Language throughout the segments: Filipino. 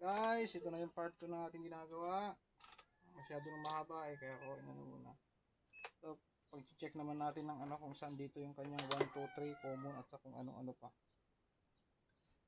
Guys, ito na yung part 2 ng ating ginagawa. Masyado nang mahaba kaya ako inano muna. So, pag-check naman natin ng kung saan dito yung kanyang 1, 2, 3 common at sa kung ano-ano pa.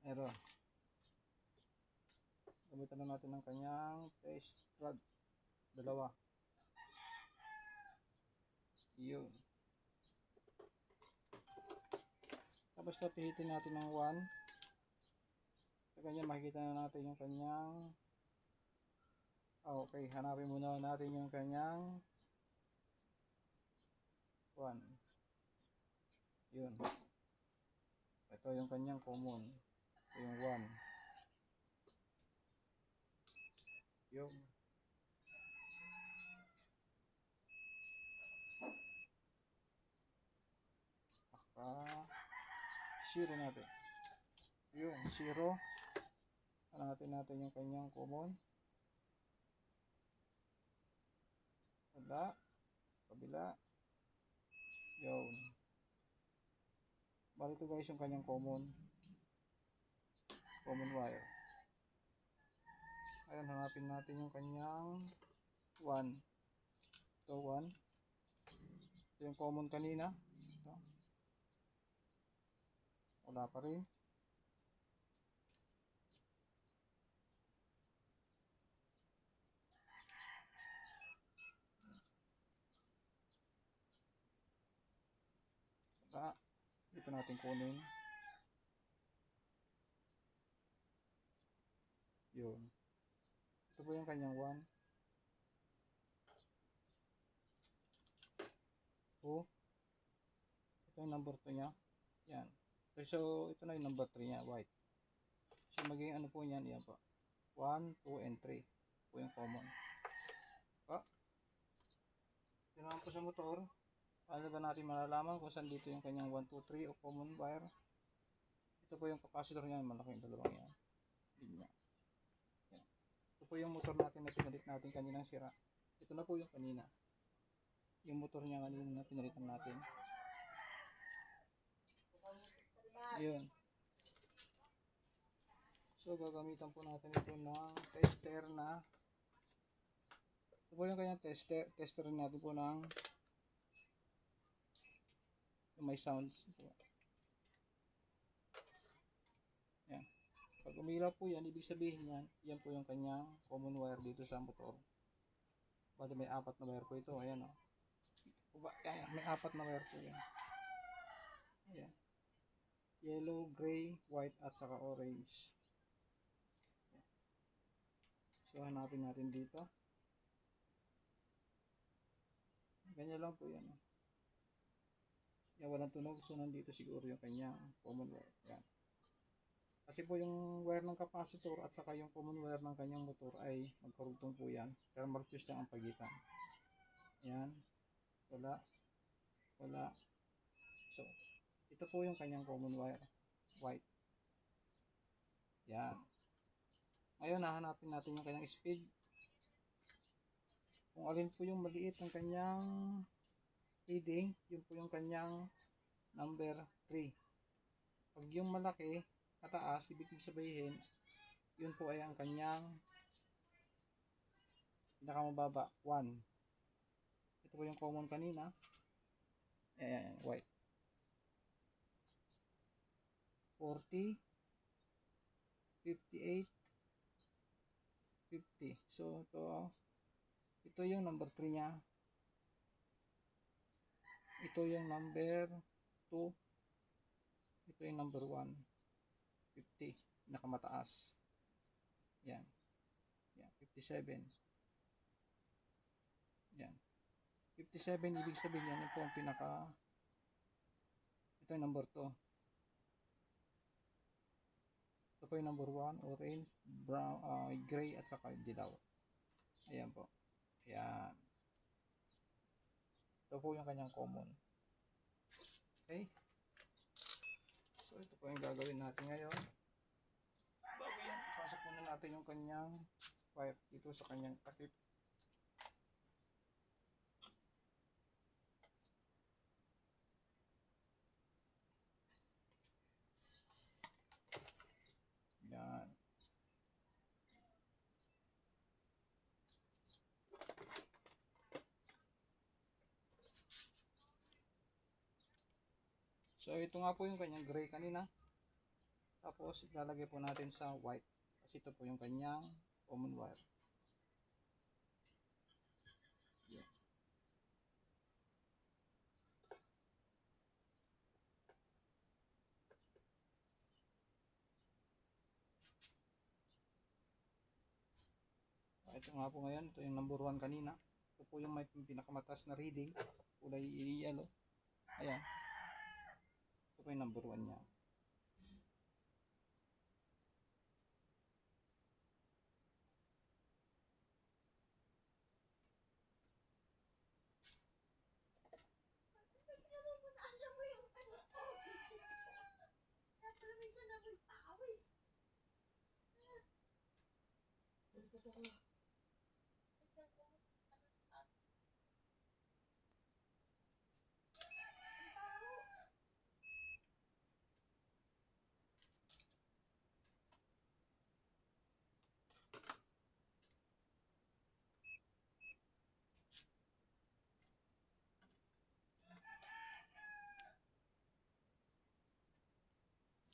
Pero gamitan na natin ng kanyang test rod. Dalawa. Yun. Tapos napihitin natin ng 1. Sa kanya makikita na natin yung kanyang okay, hanapin muna natin yung kanyang 1. Yun. Ito yung kanyang common. Ito yung 1. Yun. Zero natin. Yung 0. Hanapin natin yung kanyang common. Wala. Kabila. Yun. Bali ito guys yung kanyang common wire. Ayun, hanapin natin yung kanyang 1. Ito 1. Ito yung common kanina. Ito. Wala pa rin. Wala. Dito natin kunin. Yun. Ito po yung kanyang 1. 2. Ito yung number 2 nya. Yan. So, ito na yung number 3 nya, white. So, magiging ano po yan, yan po. 1, 2, and 3. Po yung common. Ito naman po sa motor. Paano ba natin malalaman kung saan dito yung kanyang 1, 2, 3 o common wire? Ito po yung capacitor niya, malaking dalawang yan. Yan. Ito po yung motor natin na pinalit natin kaninang sira. Ito na po yung kanina. Yung motor niya kanina na pinalitan natin. Ayun. So, gagamitan po natin ito ng tester na. Ito po yung kanyang tester natin po ng yung may sounds. Yan. Pag umilaw po yan, ibig sabihin yan, yan po yung kanyang common wire dito sa motor. Bali may 4 na wire po ito. Ayan o. Ayan, may 4 na wire po yan. Ayan. Yellow, gray, white, at saka orange. Ayan. So, hanapin natin dito. Ganyan lang po yan. Yan, walang tunog. So, nandito siguro yung kanyang common wire. Ayan. Kasi po yung wire ng capacitor at saka yung common wire ng kanyang motor ay magkarugtong po yan. Pero mag-fuse lang ang pagitan. Ayan. Wala. Wala. So, ito po yung kanyang common wire. White. Yan. Ngayon, hahanapin natin yung kanyang speed. Kung alin po yung maliit ng kanyang reading, yun po yung kanyang number 3. Pag yung malaki, kataas, ibig sabihin, yun po ay ang kanyang pinakamababa, 1. Ito po yung common kanina. Ayan, white. 40, 58, 50. So, ito yung number 3 nya. Ito yung number 2. Ito yung number 1. 50. Pinakamataas. Yan. Yan. 57. Yan. 57, ibig sabihin yan. Ito ang pinaka. Ito yung number 2. Ito po yung number 1. Orange, brown, gray, at saka dilaw. Ayan po. Ayan. Ito po yung kanyang common. Okay. So, ito po yung gagawin natin ngayon. Bago yan, pasok muna natin yung kanyang wire dito sa kanyang takip. Yan. So ito nga po yung kanyang gray kanina. Tapos ilalagay po natin sa white. Kasi ito po yung kanyang common wire. Yan. Ito nga po ngayon, ito yung number 1 kanina. Ito po yung may pinakamataas na reading. Kulay yellow. Ayan. Ito po yung number 1 niya.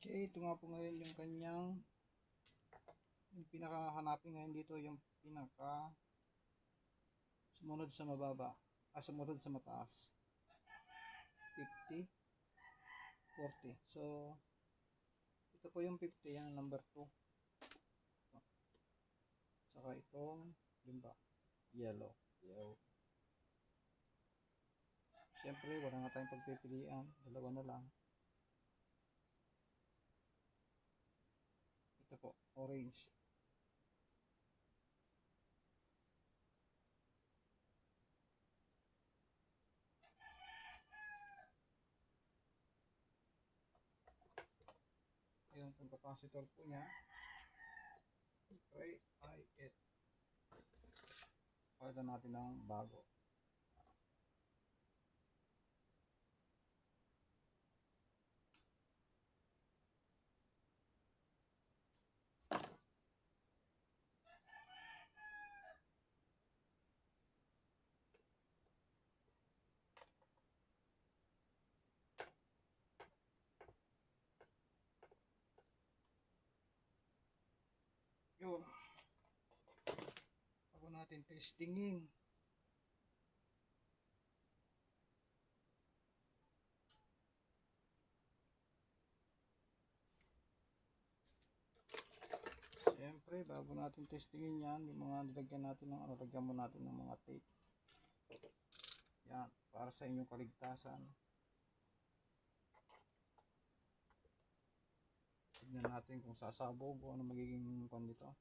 Okay, ito nga po ngayon yung kanyang yung pinakahanapin ngayon dito yung pinaka sumunod sa mababa, sumunod sa mataas. 50, 40. So ito po yung 50, yan number 2. Saka itong limba, yellow. Siyempre wala na tayong pagpipilian, dalawa na lang. Ito po, orange. Ayun yung capacitor po niya. Okay, ay it. Palitan natin ng bago. Yun. Bago natin testingin. Siyempre, bago natin testingin yan, yung mga nilagyan natin ng lagyan mo natin ng mga tape. Yan, para sa inyong kaligtasan. Tignan natin kung sasabog o ano magiging kwan dito.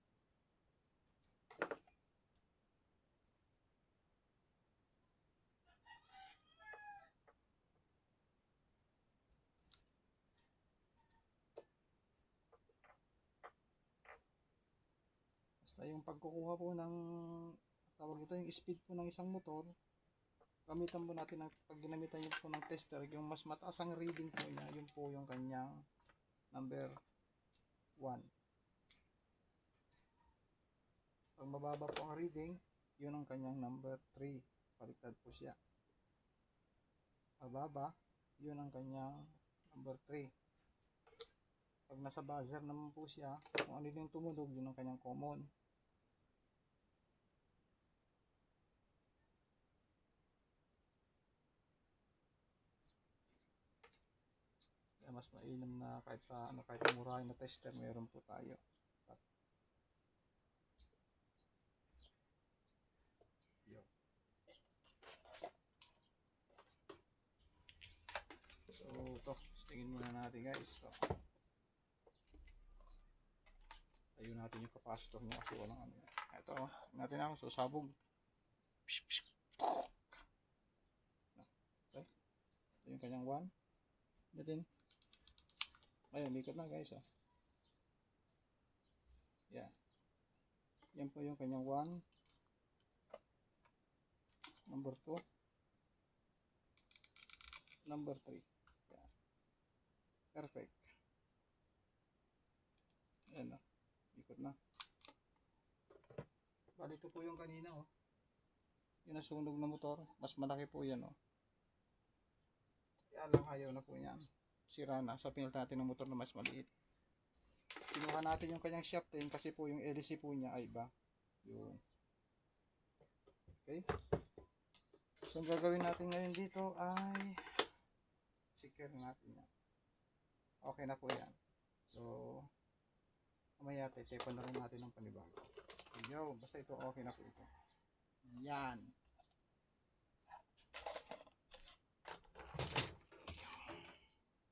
Basta yung pagkukuha po ng tawag ito, yung speed po ng isang motor, gamitan po natin ng pag ginamitan yun po ng tester, yung mas mataas ang reading po niya, yun po yung kanyang number 1. Pag mababa po ang reading, yun ang kanyang number 3. Baliktad po siya. Mababa, yun ang kanyang number 3. Pag nasa buzzer naman po siya, kung ano yung tumunog, yun ang kanyang common. Kaya mas mainam na kahit sa ano, kahit murahin na tester, meron po tayo. So ito, tingin muna natin guys. So, ayun natin yung capacitor niya kasi walang ano. Ito, natin ako susabog. Okay. Ito yung kanyang 1. Natin. Ayun, likot lang guys. Oh. Yan. Yan po yung kanyang 1. Number 2. Number 3. Yan. Perfect. Ayan o. Ikot na. Bali ito po yung kanina o. Yung nasunog na motor. Mas malaki po yan o. Kaya lang ayaw na po yan. sira na. So, pinalitan natin ng motor na mas maliit. Kinuha natin yung kanyang shaft din kasi po yung LC po niya ay iba. Yun. Okay. So, ang gagawin natin ngayon dito ay secure natin yan. Okay na po yan. So, mamaya tetepan na rin natin ng panibago. Yo, basta ito okay na po ito. Yan.